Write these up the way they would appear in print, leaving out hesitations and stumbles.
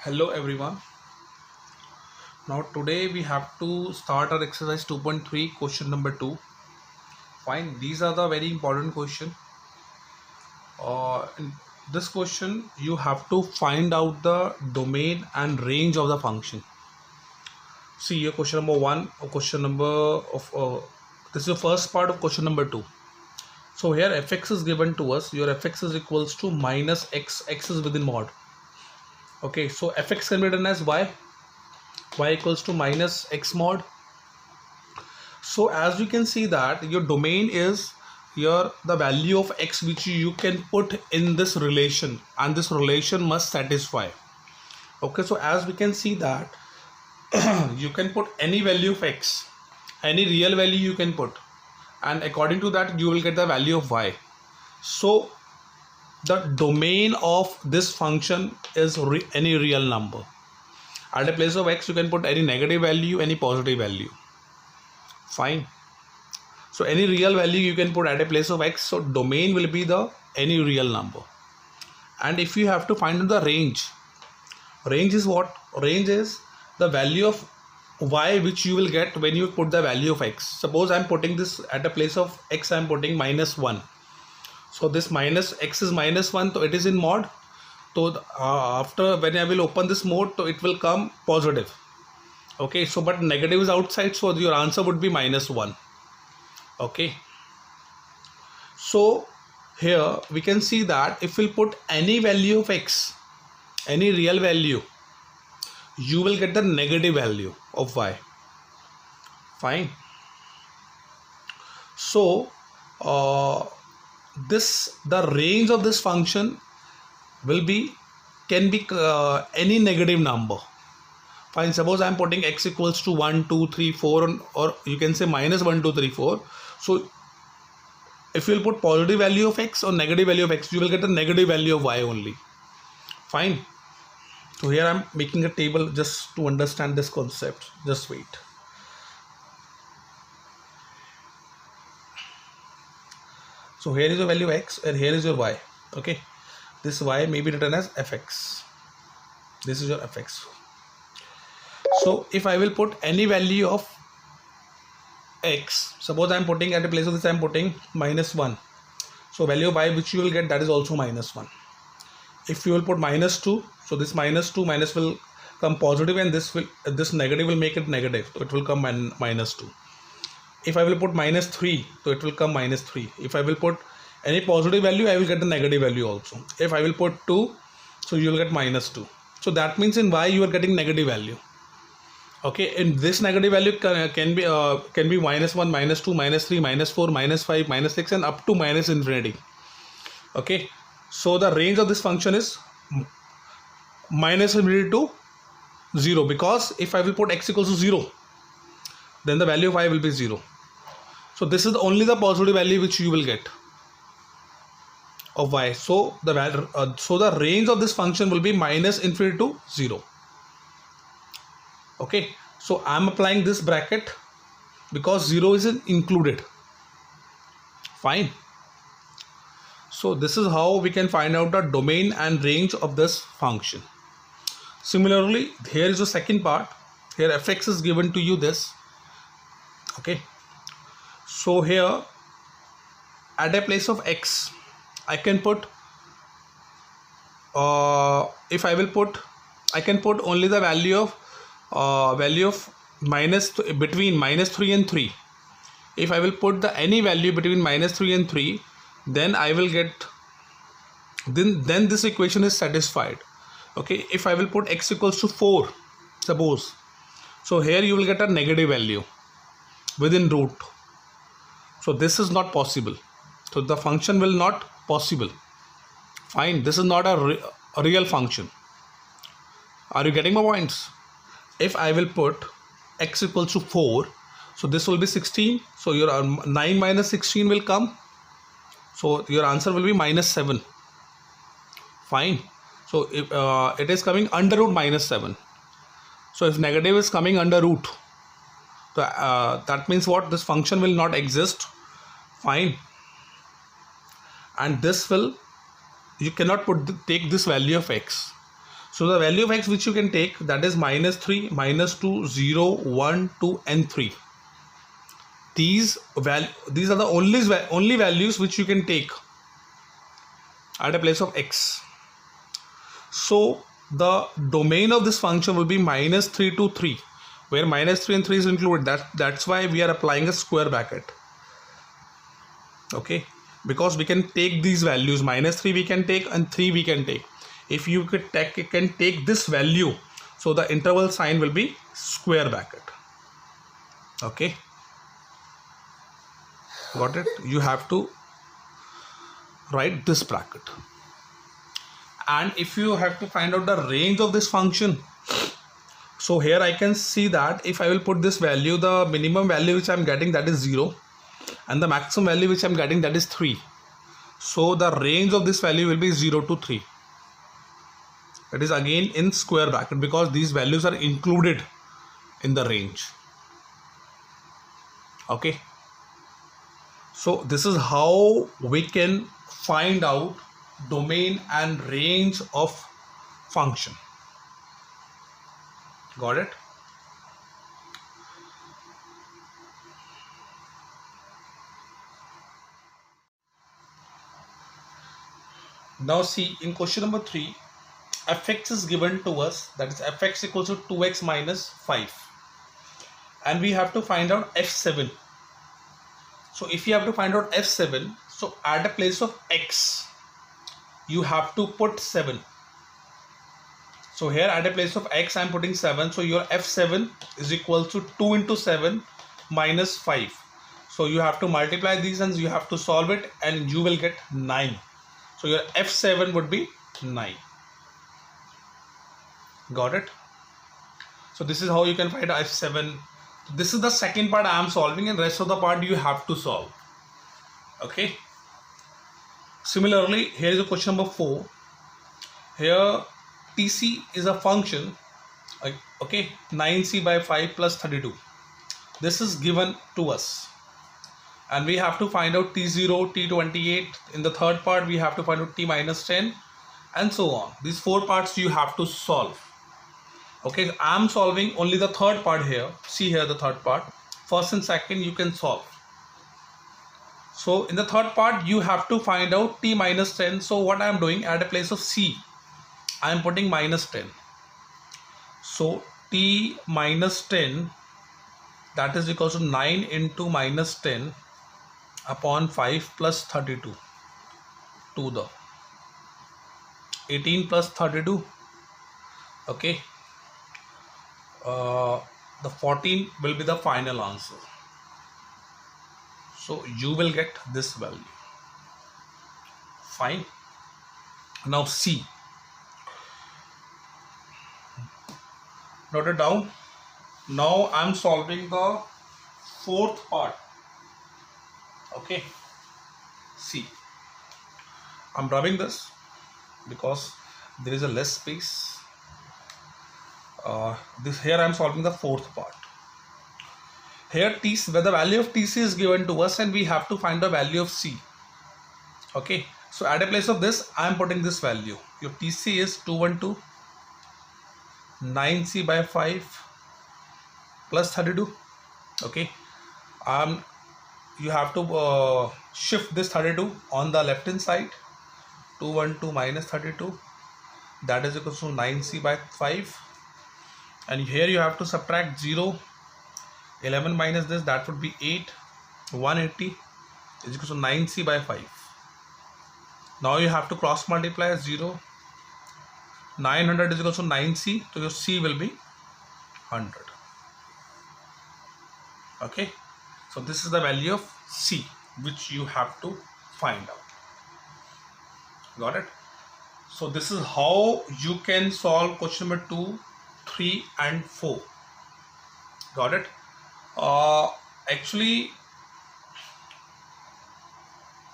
Hello everyone. Now today we have to start our exercise 2.3 question number 2. Fine, these are the very important question. In this question you have to find out the domain and range of the function. See your question number 1 or question number of this is the first part of question number 2. So here fx is given to us. Your fx is equals to minus x is within mod. Okay, so fx can be written as y equals to minus x mod. So as you can see that your domain is here the value of x which you can put in this relation, and this relation must satisfy. Okay, so as we can see that you can put any value of x, any real value you can put, and according to that you will get the value of y. So the domain of this function is any real number. At a place of x you can put any negative value, any positive value. Fine. So any real value you can put at a place of x. So domain will be the any real number. And if you have to find the range is what? Range is the value of y which you will get when you put the value of x. Suppose I am putting this at a place of x, I am putting minus 1. So this minus x is minus 1, so it is in mod. So after when I will open this mode, so it will come positive. Okay, so but negative is outside, so your answer would be minus 1. Okay, so here we can see that if we'll put any value of x, any real value, you will get the negative value of y. Fine. So the range of this function can be any negative number. Fine, suppose I am putting x equals to 1, 2, 3, 4, or you can say minus 1, 2, 3, 4. So if you will put positive value of x or negative value of x, you will get the negative value of y only. Fine. So here I am making a table just to understand this concept. Just wait. So here is your value x and here is your y. Okay, this y may be written as fx. This is your fx. So if I will put any value of x, suppose I am putting at a place of this I am putting minus 1. So value of y which you will get, that is also minus 1. If you will put minus 2, so this minus 2 minus will come positive, and this negative will make it negative, so it will come minus 2. If I will put minus 3, so it will come minus 3. If I will put any positive value, I will get the negative value also. If I will put 2, so you will get minus 2. So that means in y you are getting negative value. Okay, in this negative value can be minus 1, minus 2, minus 3, minus 4, minus 5, minus 6, and up to minus infinity. Okay, so the range of this function is minus infinity to 0, because if I will put x equals to 0, then the value of y will be 0. So this is only the positive value which you will get of y. So the range of this function will be minus infinity to 0. Okay, so I am applying this bracket because 0 is included. Fine. So this is how we can find out the domain and range of this function. Similarly, here is the second part. Here fx is given to you this. Okay, so here at a place of x I can put if I will put, I can put only the value of between minus 3 and 3. If I will put the any value between minus 3 and 3, then I will get then this equation is satisfied. Okay, if I will put x equals to 4, suppose, so here you will get a negative value within root. So this is not possible. So the function will not possible. Fine, this is not a real function. Are you getting my points? If I will put x equals to 4, so this will be 16. So your 9 minus 16 will come. So your answer will be minus 7. Fine. So if it is coming under root minus 7. So if negative is coming under root, that means what? This function will not exist. Fine. And this will, you cannot take this value of x. So the value of x which you can take, that is -3, -2, 0, 1, 2 and 3. These are the only values which you can take at a place of x. So the domain of this function will be -3 to 3, where -3 and 3 is included. That's why we are applying a square bracket. Okay, because we can take these values, -3 we can take and 3 we can take. If you can take this value, so the interval sign will be square bracket. Okay, got it? You have to write this bracket. And if you have to find out the range of this function, so here I can see that if I will put this value, the minimum value which I am getting, that is 0, and the maximum value which I am getting, that is 3. So the range of this value will be 0 to 3. It is again in square bracket because these values are included in the range. Okay, so this is how we can find out domain and range of function. Got it? Now see, in question number 3, fx is given to us, that is fx equals to 2x minus 5, and we have to find out f7. So if you have to find out f7, so at a place of x you have to put 7. So here at a place of x I am putting 7, so your f7 is equal to 2 into 7 minus 5. So you have to multiply these and you have to solve it, and you will get 9. So your f7 would be 9. Got it? So this is how you can find f7. This is the second part I am solving, and rest of the part you have to solve. Okay. Similarly, here is a question number 4. Here TC is a function, okay, 9c by 5 plus 32. This is given to us, and we have to find out T0, T28. In the third part we have to find out T minus 10, and so on. These 4 parts you have to solve. Okay, I am solving only the third part here. See here the third part. First and second you can solve. So in the third part you have to find out T minus 10. So what I am doing, at a place of C I am putting minus 10. So T minus 10, that is equal to 9 into minus 10 upon 5 plus 32 to the 18 plus 32. Okay, the 14 will be the final answer. So you will get this value. Fine. Now C. Note it down. Now I am solving the fourth part. Okay. C. I am rubbing this because there is a less space. Here I am solving the fourth part. Here TC, where the value of TC is given to us, and we have to find the value of C. Okay, so at a place of this I am putting this value. Your TC is 212 9c by 5 plus 32. Okay, you have to shift this 32 on the left hand side. 212 minus 32, that is equal to 9c by 5, and here you have to subtract 0. 11 minus this, that would be 8. 180 is equal to 9c by 5. Now you have to cross multiply 0. 900 is equal to 9c, so your c will be 100. Okay, so this is the value of c which you have to find out. Got it? So this is how you can solve question number 2, 3 and 4. Got it? Actually,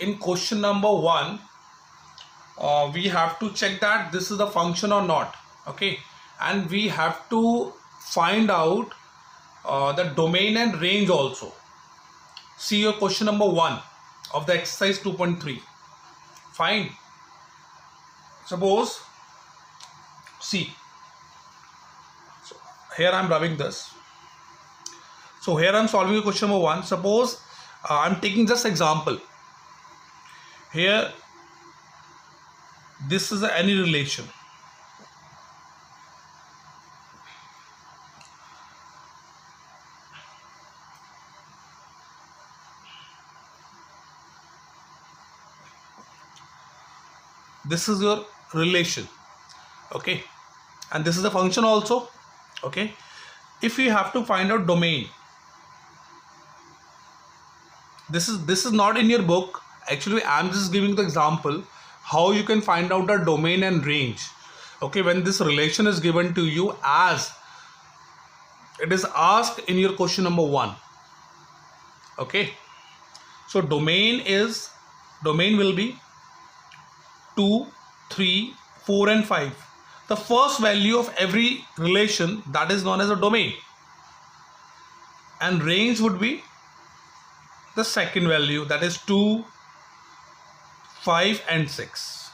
in question number 1, we have to check that this is the function or not. Okay, and we have to find out the domain and range also. See your question number 1 of the exercise 2.3. Fine. Suppose See, so here I'm rubbing this. So here I'm solving a question number 1. Suppose I'm taking just example. Here, this is any relation. This is your relation, okay, and this is a function also, okay. If you have to find out domain, this is not in your book. Actually, I'm just giving the example how you can find out the domain and range, okay, when this relation is given to you as it is asked in your question number 1, okay. So domain will be 2, 3, 4 and 5. The first value of every relation, that is known as a domain, and range would be the second value, that is 2, 5 and 6.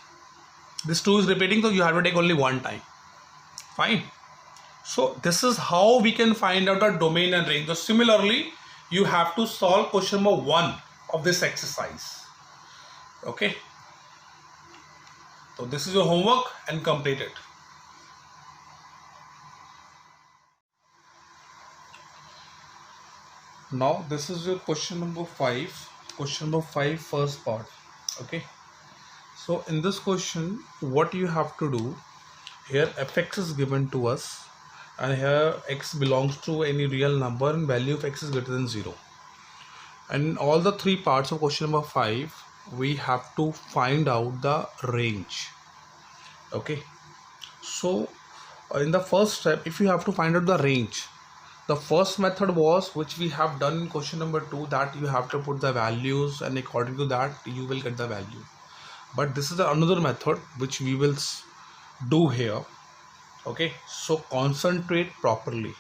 This 2 is repeating, so you have to take only one time. Fine. So this is how we can find out the domain and range. So similarly, you have to solve question number 1 of this exercise, okay. So this is your homework and complete it. Now this is your question number 5. Question number 5, first part, okay. So in this question, what you have to do, here fx is given to us, and here x belongs to any real number and value of x is greater than 0. And in all the 3 parts of question number 5, we have to find out the range, okay. So in the first step, if you have to find out the range, the first method was which we have done in question number 2, that you have to put the values and according to that you will get the value. But this is another method which we will do here, okay. So concentrate properly.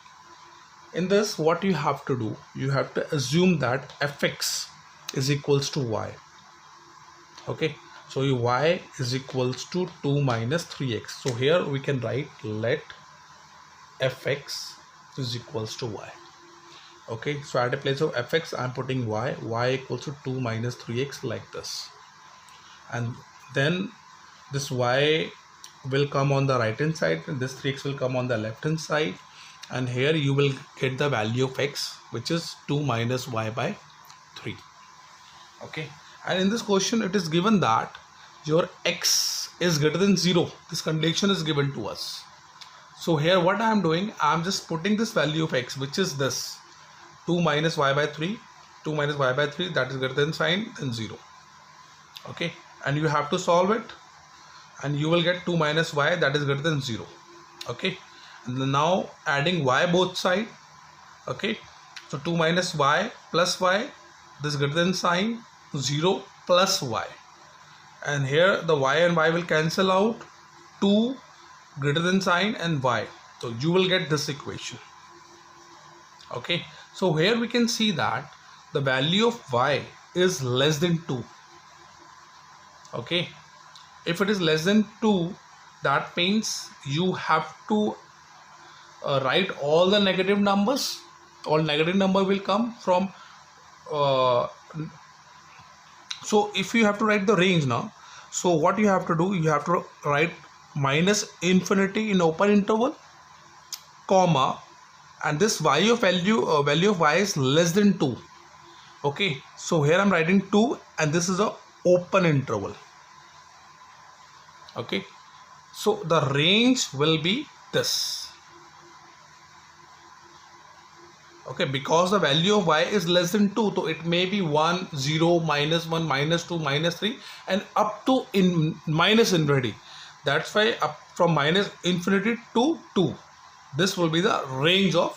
In this, what you have to do, you have to assume that fx is equals to y, okay. So your y is equals to 2 minus 3x. So here we can write let fx is equals to y, okay. So at a place of fx I'm putting y equals to 2 minus 3x like this, and then this y will come on the right hand side and this 3x will come on the left hand side, and here you will get the value of x, which is 2 minus y by 3, okay. And in this question it is given that your x is greater than 0. This condition is given to us. So here what I am doing, I am just putting this value of x, which is this 2 minus y by 3, 2 minus y by 3, that is greater than sign than 0, okay. And you have to solve it, and you will get 2 minus y, that is greater than 0, okay. And then now adding y both side, okay. So 2 minus y plus y, this is greater than sign 0 plus y, and here the y and y will cancel out, 2 greater than sign and y, so you will get this equation, okay. So here we can see that the value of y is less than 2, okay. If it is less than 2, that means you have to write all the negative numbers. All negative number will come from so if you have to write the range now, so what you have to do, you have to write minus infinity in open interval, comma, and this value of y is less than 2, okay. So here I'm writing 2 and this is a open interval, okay. So the range will be this, okay, because the value of y is less than 2, so it may be 1, 0, minus 1, minus 2, minus 3 and up to minus infinity. That's why up from minus infinity to 2, this will be the range of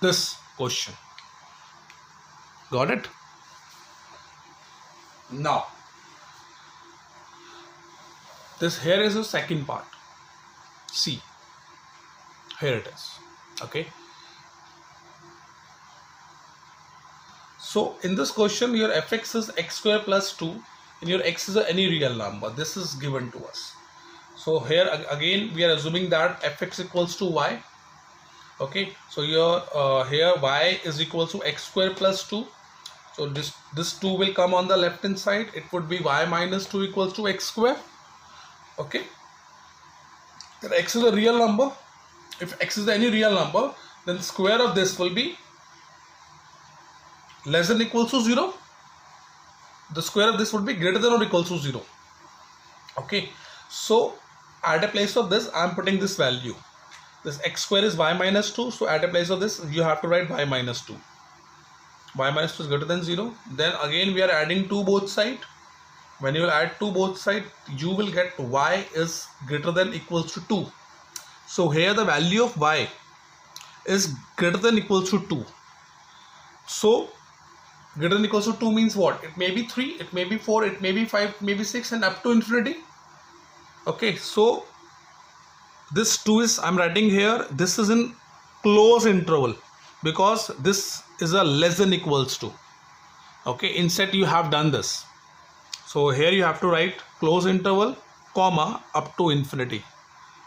this question. Got it? Now this here is the second part. See, here it is, okay. So in this question, your fx is x square plus 2 and your x is any real number. This is given to us. So here again we are assuming that fx equals to y. Okay, so here y is equal to x square plus 2. So this 2 will come on the left hand side. It would be y minus 2 equals to x square. Okay, then x is a real number. If x is any real number, then square of this will be less than equals to 0. The square of this would be greater than or equal to 0. Okay, so at a place of this I am putting this value. This x square is y minus 2, so at a place of this you have to write y minus 2. Y minus 2 is greater than 0. Then again we are adding 2 both sides. When you will add 2 both sides, you will get y is greater than equals to 2. So here the value of y is greater than equals to 2. So greater than equals to 2 means what? It may be 3, it may be 4, it may be 5, it may be 6 and up to infinity. Okay, so this 2 is, I'm writing here, this is in close interval because this is a less than equals to. Okay, instead you have done this. So here you have to write close interval, comma, up to infinity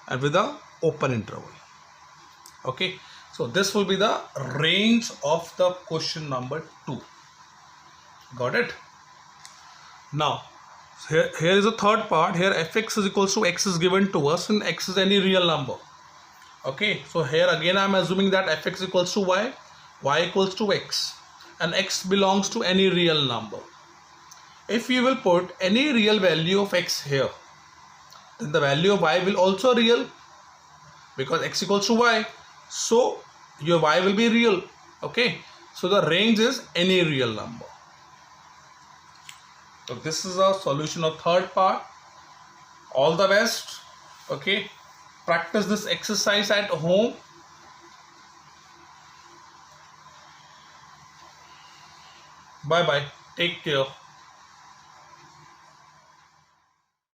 and with a open interval. Okay, so this will be the range of the question number 2. Got it? Now here is the third part. Here fx is equals to x is given to us and x is any real number. Okay, so here again I am assuming that fx equals to y equals to x, and x belongs to any real number. If you will put any real value of x here, then the value of y will also real because x equals to y. So your y will be real. Okay, so the range is any real number. So this is a solution of third part. All the best. Okay, practice this exercise at home. Bye bye. Take care.